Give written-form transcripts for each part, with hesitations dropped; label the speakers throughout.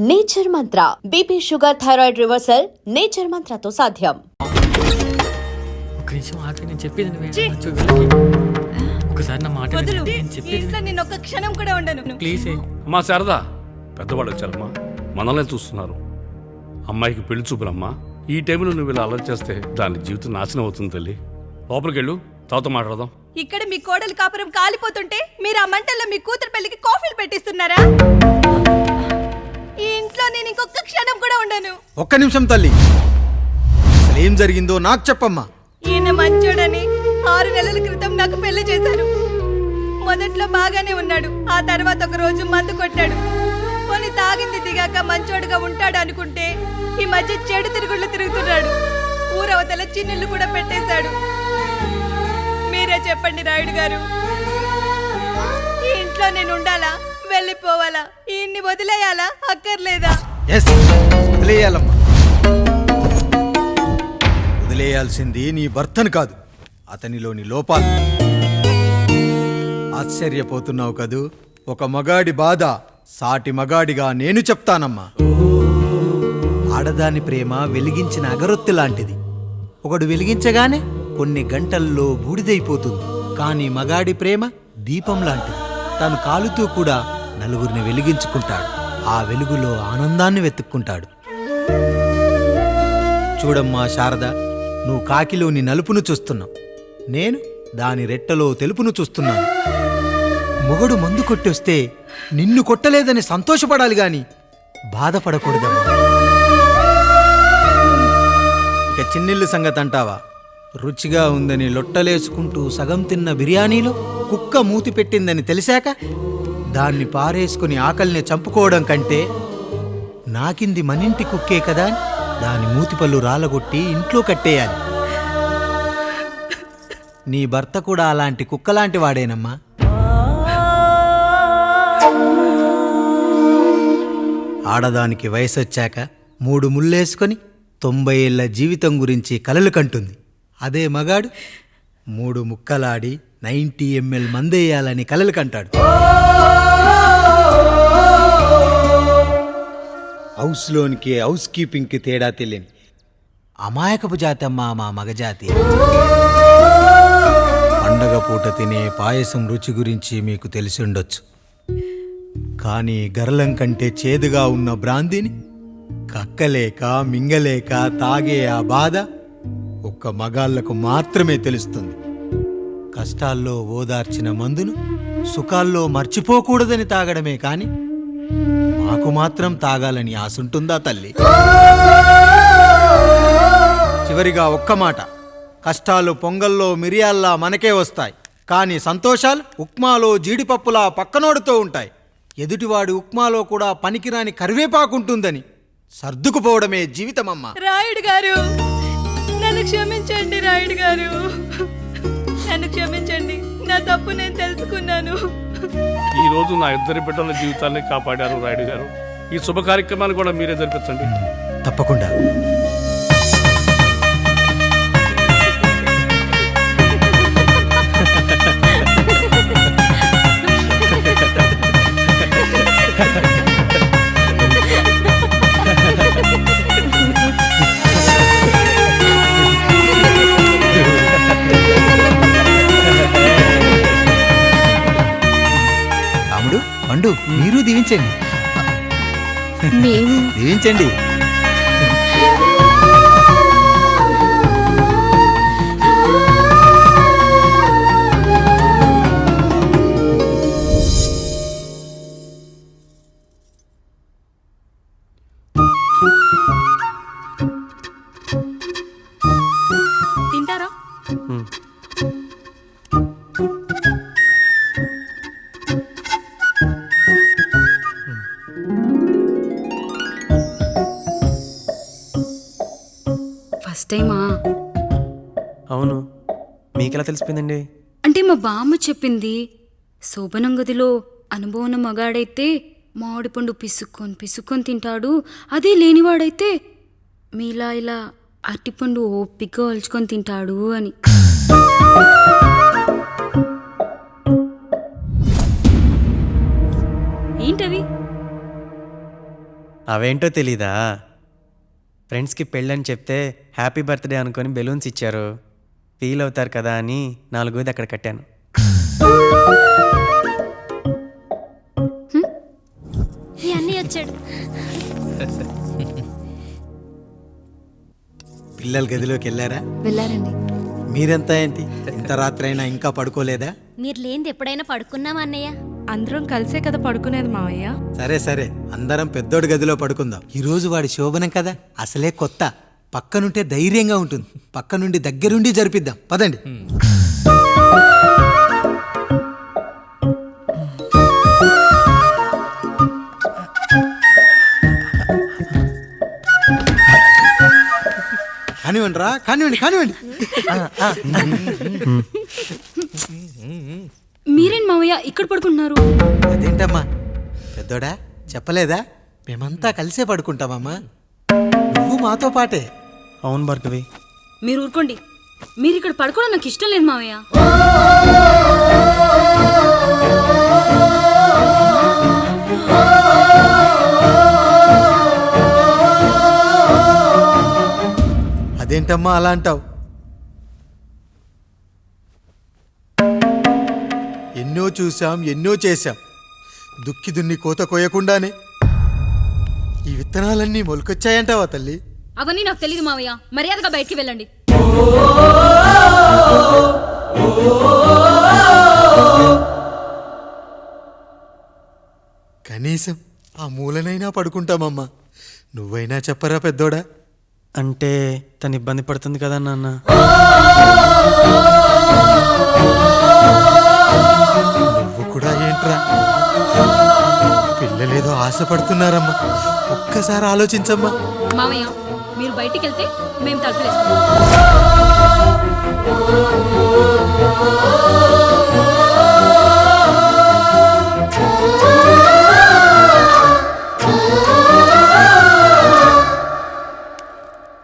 Speaker 1: Nature Mantra BP sugar thyroid reversal Nature మంత్రతో సాధ్యం.
Speaker 2: ఒక నిమిషం ఆగి, నేను చెప్పేది ఒకసారి నా మాట
Speaker 3: నేను ఒక్క క్షణం కూడా ఉండను.
Speaker 2: ప్లీజ్.
Speaker 4: అమ్మా శారదా, పెద్దవాళ్ళు వచ్చారమ్మా, మనల్ని చూస్తున్నారు. అమ్మాయికి పెళ్లి చూపులమ్మా. ఈ టైంలో నువ్వు ఇలా అలర్ట్ చేస్తే దాని జీవితం నాశనం అవుతుంది తల్లి. లోపలికి వెళ్ళు, తర్వాత మాట్లాడదాం.
Speaker 3: ఇక్కడ మీ కోడలు కాపురం కాలిపోతుంటే మీరు ఆ మంటల్లో మీ కూతురు పెళ్లికి కాఫీలు పెట్టిస్తున్నారా? ఈ ఇంట్లో నేను ఇంకొక క్షణం కూడా ఉండను.
Speaker 5: ఒక్క నిమిషం తల్లి, అసలు ఏం జరిగిందో నాకు చెప్పమ్మా.
Speaker 3: ఈయన మంచోడని 6 నెలల క్రితం నాకు పెళ్లి చేశారు. మొదట్లో బాగానే ఉన్నాడు, ఆ తర్వాత ఒక రోజు మందు కొట్టాడు. కొన్ని తాగింది దిగాక మంచోడుగా ఉంటాడు అనుకుంటే ఈ మధ్య చెడు తిరుగుళ్ళు తిరుగుతున్నాడు. ఊరవతల చిన్నిళ్ళు కూడా పెట్టేశాడు. మీరే చెప్పండి రాయుడు గారు, ఈ ఇంట్లో నేను ఉండాలా, వెళ్ళిపోవాలా, ఈయన్ని వదిలేయాలా, అక్కర్లేదా?
Speaker 5: వదిలేయాలమ్మా. వదిలేయాల్సింది నీ భర్తను కాదు, అతనిలోని లోపాలు. ఆశ్చర్యపోతున్నావు కదూ? ఒక మగాడి బాధ సాటి మగాడిగా నేను చెప్తానమ్మా. ఆడదాని ప్రేమ వెలిగించిన అగరొత్తి లాంటిది. ఒకడు వెలిగించగానే కొన్ని గంటల్లో బూడిదైపోతుంది. కానీ మగాడి ప్రేమ దీపం లాంటిది. తను కాలుతూ కూడా నలుగురిని వెలిగించుకుంటాడు. ఆ వెలుగులో ఆనందాన్ని వెతుక్కుంటాడు. చూడమ్మా శారద, నువ్వు కాకిలోని నలుపును చూస్తున్నావు, నేను దాని రెట్టలో తెలుపును చూస్తున్నాను. మొగడు మందు కొట్టొస్తే నిన్ను కొట్టలేదని సంతోషపడాలి గాని బాధపడకూడదమ్మా. ఇక చిన్నిల్లు సంగతి అంటావా? రుచిగా ఉందని లొట్టలేసుకుంటూ సగం తిన్న బిర్యానీలో కుక్క మూతి పెట్టిందని తెలిసాక దాన్ని పారేసుకుని ఆకలిని చంపుకోవడం కంటే నాకింది మనింటి కుక్కే కదా అని దాని మూతిపళ్ళు రాలగొట్టి ఇంట్లో కట్టేయాలి. నీ భర్త కూడా అలాంటి కుక్కలాంటి వాడేనమ్మా. ఆడదానికి వయసొచ్చాక 3 ముళ్ళేసుకొని 90 ఏళ్ల జీవితం గురించి కలలు కంటుంది. అదే మగాడు 3 ముక్కలాడి 90 ml మందేయాలని కలలు కంటాడు. హౌస్లోనికి హౌస్ కీపింగ్కి తేడా తెలియని అమాయకపు జాతి అమ్మా మా మగజాతి. పండగ పూట తినే పాయసం రుచి గురించి మీకు తెలిసి ఉండొచ్చు. కానీ గరళం కంటే చేదుగా ఉన్న బ్రాందీని కక్కలేక మింగలేక తాగే ఆ బాధ ఒక్క మగాళ్లకు మాత్రమే తెలుస్తుంది. కష్టాల్లో ఓదార్చిన మందును సుఖాల్లో మర్చిపోకూడదని తాగడమే కాని మాకు మాత్రం తాగాలని ఆశుంటుందా తల్లి? చివరిగా ఒక్క మాట, కష్టాలు పొంగల్లో మిరియాల్లా మనకే వస్తాయి, కానీ సంతోషాలు ఉప్మాలో జీడిపప్పులా పక్కనోడుతూ ఉంటాయి. ఎదుటివాడి ఉప్మాలో కూడా పనికిరాని కరివేపాకుంటుందని సర్దుకుపోవడమే జీవితమమ్మా.
Speaker 3: రాయుడు గారు, నన్ను క్షమించండి. రాయుడు గారు, నన్ను క్షమించండి. నా తప్పు నేను తెలుసుకున్నాను.
Speaker 4: ఈ రోజు నా 2 బిడ్డల జీవితాన్ని కాపాడారు రాయుడు గారు. ఈ శుభ కార్యక్రమాన్ని కూడా మీరే జరిపించండి.
Speaker 5: తప్పకుండా. రాముడు, పండు, మీరు దీవించండి. దీవించండి.
Speaker 3: తింటారా?
Speaker 6: ఫస్ట్ టైమా?
Speaker 7: అవును, మీకెలా తెలిసిపోయిందండి?
Speaker 6: అంటే మా బామ్మ చెప్పింది. శోభనం గదిలో అనుభవం మగాడైతే మామిడి పండు పిసుక్కొని తింటాడు, అదే లేనివాడైతే మీలా ఇలా అరటిపండు ఓపిగ్గా ఒలుచుకొని తింటాడు అని. ఏంటవి?
Speaker 7: అవేంటో తెలీదా? ఫ్రెండ్స్కి పెళ్ళని చెప్తే హ్యాపీ బర్త్డే అనుకొని బెలూన్స్ ఇచ్చారు. ఫీల్ అవుతారు కదా అని 4 అక్కడ కట్టాను.
Speaker 6: అన్నీ వచ్చాడు.
Speaker 5: పిల్లల గదిలోకి వెళ్ళారా?
Speaker 6: వెళ్ళారండి.
Speaker 5: మీరెంత ఏంటి ఇంత రాత్రి అయినా ఇంకా పడుకోలేదా?
Speaker 8: మీరు లేనిది ఎప్పుడైనా పడుకున్నామా అన్నయ్య?
Speaker 3: అందరం కలిసే కదా పడుకునేది మావయ్య.
Speaker 5: సరే సరే, అందరం పెద్దోడి గదిలో పడుకుందాం. ఈ రోజు వాడి శోభనం కదా, అసలే కొత్త. పక్కనుంటే ధైర్యంగా ఉంటుంది. పక్క నుండి దగ్గరుండి జరిపిద్దాం. పదండి. కానివ్వండి రా, కానివ్వండి కానివ్వండి.
Speaker 6: మీరేం మావయ్య ఇక్కడ పడుకుంటున్నారు?
Speaker 5: అదేంటమ్మా పెద్దోడా, చెప్పలేదా? మేమంతా కలిసే పడుకుంటామమ్మా. నువ్వు మాతో పాటే.
Speaker 7: అవును భార్గవి.
Speaker 6: మీరు ఊరుకోండి. మీరు ఇక్కడ పడుకోవడం నాకు ఇష్టం లేదు మావయ్య.
Speaker 5: అదేంటమ్మా అలా అంటావు? ఎన్నో చూసాం, ఎన్నో చేశాం. దుక్కి దున్ని కోత కోయకుండానే ఈ విత్తనాలన్నీ మొలకొచ్చాయంటావా తల్లి?
Speaker 6: అవన్నీ నాకు తెలియదు మావయ్య. మర్యాదగా బయటికి వెళ్ళండి.
Speaker 5: కనీసం ఆ మూలనైనా పడుకుంటామమ్మా. నువ్వైనా చెప్పరా పెద్దోడా?
Speaker 7: అంటే తను ఇబ్బంది పడుతుంది కదా నాన్న.
Speaker 5: నువ్వు కూడా ఏంట్రా? పిల్లలేదో ఆశపడుతున్నారమ్మా. ఒక్కసారి ఆలోచించమ్మా.
Speaker 6: మావయ్య మీరు బయటికి వెళ్తే మేము తలుపులేసుకుంటాం.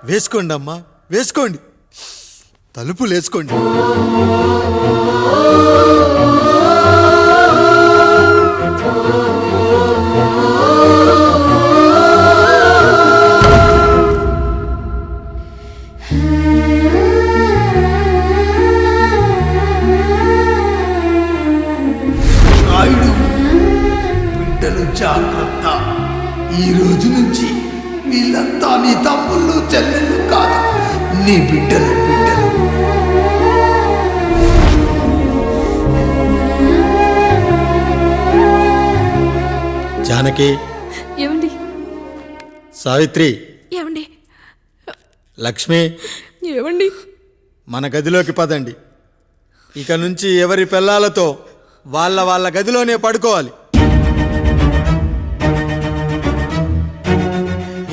Speaker 5: వేసుకోండి అమ్మా, వేసుకోండి. తలుపులు వేసుకోండి.
Speaker 9: నాయుడు, బిడ్డలు జాగ్రత్త. ఈ రోజు నుంచి వీళ్ళంతా నీ తమ్ముళ్ళు చెల్లెళ్ళు కాదు, నీ బిడ్డలు.
Speaker 5: జానకి,
Speaker 3: ఏమండి?
Speaker 5: సావిత్రి,
Speaker 3: ఏమండి?
Speaker 5: లక్ష్మి,
Speaker 3: ఏమండి?
Speaker 5: మన గదిలోకి పదండి. ఇక నుంచి ఎవరి పిల్లలతో వాళ్ళ గదిలోనే పడుకోవాలి.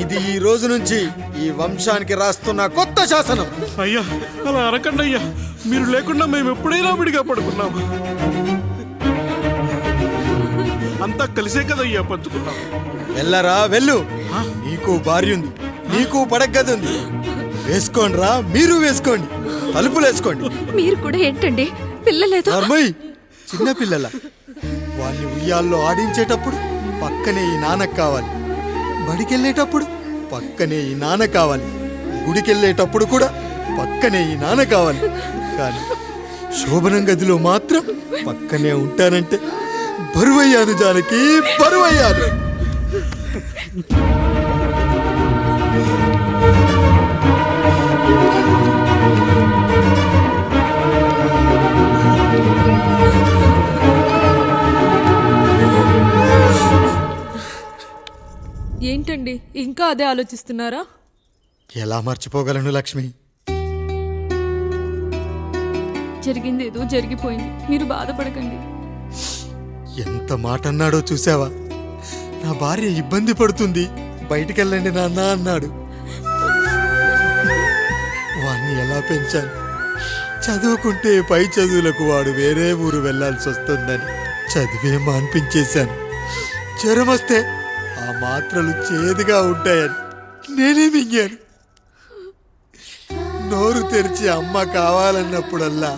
Speaker 5: ఇది ఈ రోజు నుంచి ఈ వంశానికి రాస్తున్న కొత్త శాసనం.
Speaker 4: అయ్యా అలా అరకండి అయ్యా. మీరు లేకుండా మేము ఎప్పుడైనా విడిగా పడుకున్నాము. అంతా కలిసే కదయ్యా పంచుకున్నాం.
Speaker 5: వెళ్ళరా వెళ్ళు. నీకు భార్య ఉంది, నీకు పడగది ఉంది. వేసుకోండి రా, మీరు వేసుకోండి. తలుపులు వేసుకోండి.
Speaker 3: మీరు కూడా ఏంటండి పిల్లలేదు?
Speaker 5: నర్మయ్, చిన్న పిల్లల వాడిని ఉయ్యాల్లో ఆడించేటప్పుడు పక్కనే ఈ నాన్న కావాలి. బడికెళ్ళేటప్పుడు పక్కనే ఈ నాన్న కావాలి. గుడికెళ్ళేటప్పుడు కూడా పక్కనే ఈ నాన్న కావాలి. కానీ శోభనం గదిలో మాత్రం పక్కనే ఉంటానంటే బరువయ్యాను జానకి, బరువయ్యాను.
Speaker 3: ఏంటండి ఇంకా అదే ఆలోచిస్తున్నారా?
Speaker 5: ఎలా మర్చిపోగలను లక్ష్మి?
Speaker 3: జరిగింది ఏదో జరిగిపోయింది. మీరు బాధపడకండి.
Speaker 5: ఎంత మాట అన్నాడో చూసావా? నా భార్య ఇబ్బంది పడుతుంది, బయటికెళ్ళండి నాన్న అన్నాడు. వాణ్ణి ఎలా పెంచాను? చదువుకుంటే పై చదువులకు వాడు వేరే ఊరు వెళ్లాల్సి వస్తుందని చదివే మాన్పించేశాను. జ్వరం వస్తే ఆ మాత్రలు చేదుగా ఉంటాయని నేనే మింగాను. నోరు తెరిచి అమ్మ కావాలన్నప్పుడల్లా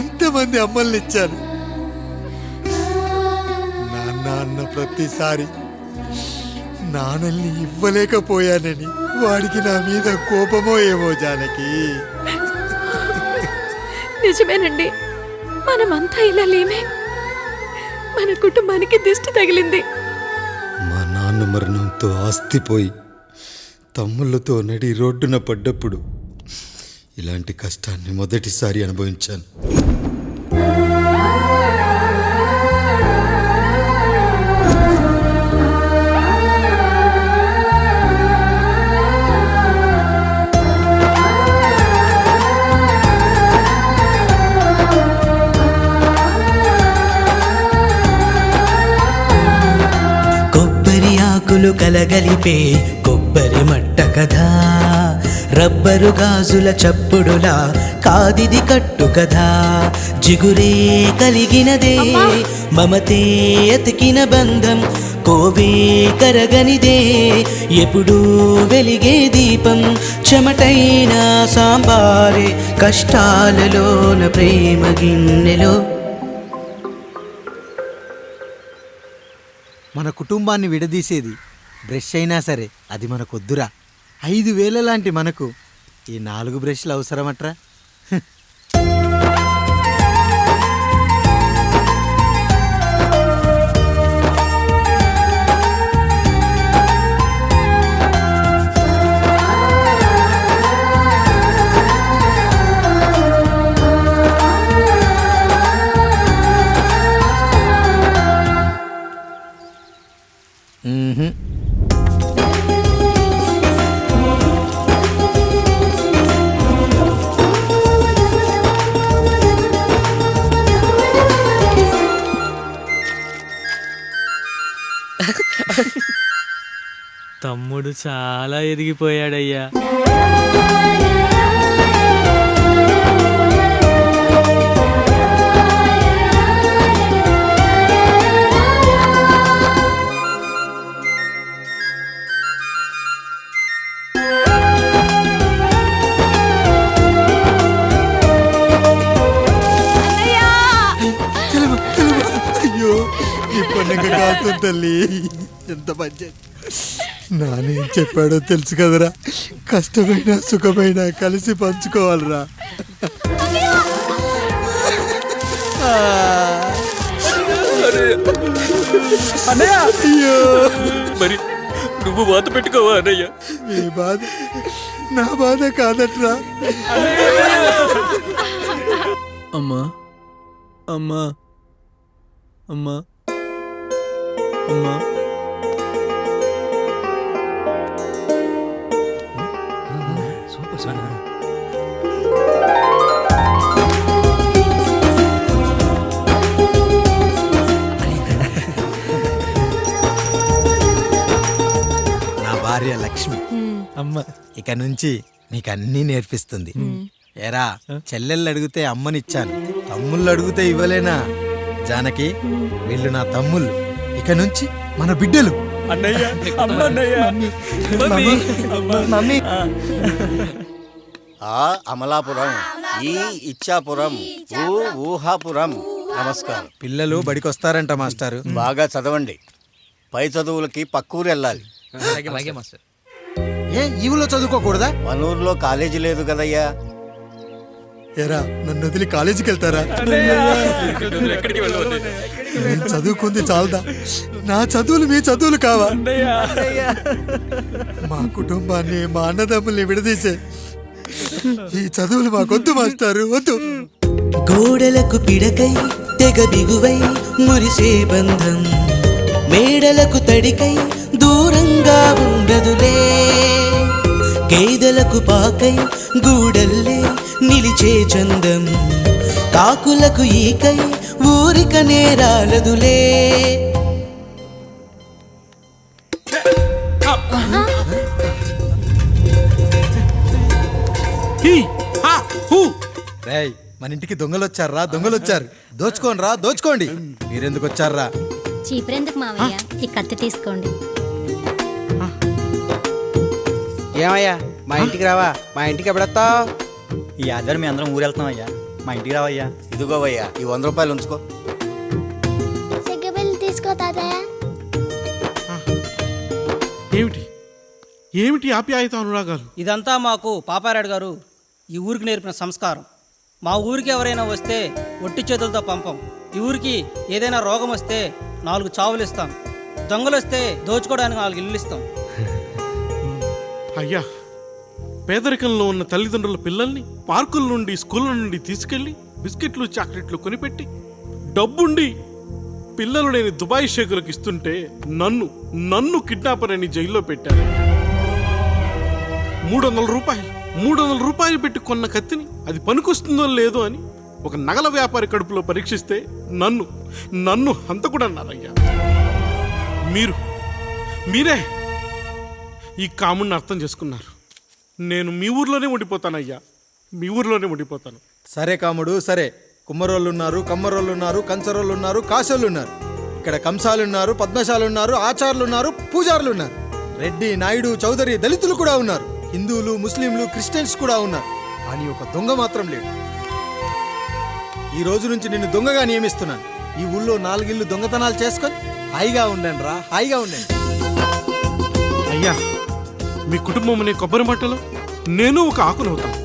Speaker 5: ఎంతమంది అమ్మల్ని ఇచ్చాను. నాన్న అన్న ప్రతిసారి నాణల్ని ఇవ్వలేకపోయానని వాడికి నా మీద కోపమో ఏమో జానకి.
Speaker 3: నిజమేనండి, మనమంతా ఇలా లేమే. మన కుటుంబానికి దిష్టి తగిలింది.
Speaker 5: మా నాన్న మరణంతో ఆస్తిపోయి తమ్ముళ్ళతో నడి రోడ్డున పడ్డప్పుడు ఇలాంటి కష్టాన్ని మొదటిసారి అనుభవించాను.
Speaker 10: కొబ్బరి ఆకులు కలగలిపే కొబ్బరి మట్ట కథ, రబ్బరు గాజుల చప్పుడులా కాదిది కట్టు కథ. జిగురే కలిగినదే మమతే ఎతికిన బంధం, కోవే కరగనిదే ఎప్పుడూ వెలిగే దీపం. చెమటైన సాంబారే కష్టాలలోన ప్రేమ గిన్నెలో.
Speaker 5: మన కుటుంబాన్ని విడదీసేది బ్రష్ అయినా సరే అది మనకొద్దురా. 5,000 లాంటి మనకు ఈ 4 బ్రష్లు అవసరమట్రా?
Speaker 2: తమ్ముడు చాలా ఎదిగిపోయాడయ్యా.
Speaker 5: అయ్యో ఈ పండుగ కాదు తల్లి, ఎంత పంచాయతీ. నానేం చెప్పాడో తెలుసు కదరా, కష్టమైనా సుఖమైనా కలిసి పంచుకోవాలరా. అయ్యో
Speaker 2: మరి నువ్వు వాత పెట్టుకోవా అన్నయ్య?
Speaker 5: మీ బాధ నా బాధ కాదట్రా.
Speaker 10: అమ్మా అమ్మా అమ్మా అమ్మా
Speaker 5: నా భార్య లక్ష్మి
Speaker 2: అమ్మ
Speaker 5: ఇక నుంచి నీకు అన్నీ నేర్పిస్తుంది. ఏరా, చెల్లెళ్ళు అడిగితే అమ్మనిచ్చాను, తమ్ముళ్ళు అడిగితే ఇవ్వలేనా? జానకి, వీళ్ళు నా తమ్ముళ్ళు, ఇక నుంచి మన బిడ్డలు.
Speaker 2: అన్నయ్య, అమ్మ అన్నయ్య,
Speaker 5: మమ్మీ.
Speaker 11: ఆ అమలాపురం, ఈ ఇచ్చాపురం, ఊహాపురం. నమస్కారం.
Speaker 5: పిల్లలు బడికొస్తారంట మాస్టారు.
Speaker 11: బాగా చదవండి, పై చదువులకి పక్కూరు వెళ్ళాలి.
Speaker 5: ఏ ఈ ఊళ్ళో చదువుకోకూడదా?
Speaker 11: మన ఊర్లో కాలేజీ లేదు కదయ్యా.
Speaker 5: ఏరా, నన్ను వదిలి కాలేజీకి వెళ్తారా?
Speaker 2: ఎక్కడికి వెళ్ళవద్దు.
Speaker 5: నేను చదువుకుంది చాలదా? నా చదువులు మీ చదువులు కావా? మా కుటుంబాన్ని, మా అన్నదమ్ముల్ని విడదీసే ఈ చదువులు మాకొద్దు మాస్టారు, వద్దు.
Speaker 10: గోడలకు పిడకై తెగ బిగువై మురిసే బంధం, మేడలకు తడికై దూరంగా ఉండదులే. గేదెలకు పాకై గూడల్లే నిలిచే చందం, కాకులకు ఈకై ఊరిక నేరాలదులే.
Speaker 5: రేయ్, మన ఇంటికి దొంగలొచ్చారా? దొంగలొచ్చారు, దోచుకోండి రా, దోచుకోండి. మీరెందుకు వచ్చారా?
Speaker 8: చీపురెందుకు మావయ్య, ఈ కత్తి తీసుకోండి.
Speaker 7: ఏమయ్యా, మా ఇంటికి రావా? మా ఇంటికి ఎప్పుడొస్తావు?
Speaker 12: ఈ ఆధారం మీ అందరం ఊరెళ్తున్నాం అయ్యా, మా ఇంటికి రావయ్యా.
Speaker 11: ఇదిగోవయ్యా, ఈ 100 రూపాయలు ఉంచుకో.
Speaker 8: తీసుకో తాతయ్య.
Speaker 13: ఏమిటి ఆప్యాయత అనురాగాలు?
Speaker 14: ఇదంతా మాకు పాపారాయుడు గారు ఈ ఊరికి నేర్పిన సంస్కారం. మా ఊరికి ఎవరైనా వస్తే ఒట్టి చేతులతో పంపం. ఈ ఊరికి ఏదైనా రోగం వస్తే 4 చావులు ఇస్తాం. దొంగలు వస్తే దోచుకోవడానికి 4 ఇల్లు ఇస్తాం.
Speaker 13: అయ్యా, పేదరికంలో ఉన్న తల్లిదండ్రుల పిల్లల్ని పార్కుల నుండి స్కూళ్ళ నుండి తీసుకెళ్లి బిస్కెట్లు చాక్లెట్లు కొనిపెట్టి డబ్బుండి పిల్లలు లేని దుబాయ్ షేకులకు ఇస్తుంటే నన్ను కిడ్నాపర్ అని జైల్లో పెట్టారు. 300 రూపాయలు పెట్టి కొన్న కత్తిని అది పనికొస్తుందో లేదో అని ఒక నగల వ్యాపారి కడుపులో పరీక్షిస్తే నన్ను హంతకుడు అన్నారయ్యా. మీరే ఈ కాముడిని అర్థం చేసుకున్నారు. నేను మీ ఊర్లోనే ఉండిపోతానయ్యా, మీ ఊర్లోనే ఉండిపోతాను.
Speaker 5: సరే కాముడు సరే. కుమ్మరోళ్ళున్నారు, కమ్మరోళ్ళున్నారు, కంచరోళ్ళున్నారు, కాశోళ్ళున్నారు. ఇక్కడ కంసాలున్నారు, పద్మశాలున్నారు, ఆచార్యులున్నారు, పూజారులున్నారు. రెడ్డి, నాయుడు, చౌదరి, దళితులు కూడా ఉన్నారు. హిందువులు, ముస్లింలు, క్రిస్టియన్స్ కూడా ఉన్నారు. కానీ ఒక దొంగ మాత్రం లేడు. ఈ రోజు నుంచి నిన్ను దొంగగా నియమిస్తున్నాను. ఈ ఊళ్ళో 4 ఇళ్ళు దొంగతనాలు చేసుకొని హాయిగా ఉండండి రా, హాయిగా ఉండండి.
Speaker 13: అయ్యా, మీ కుటుంబం అనే కొబ్బరి మట్టలో నేను ఒక ఆకునవుతాను.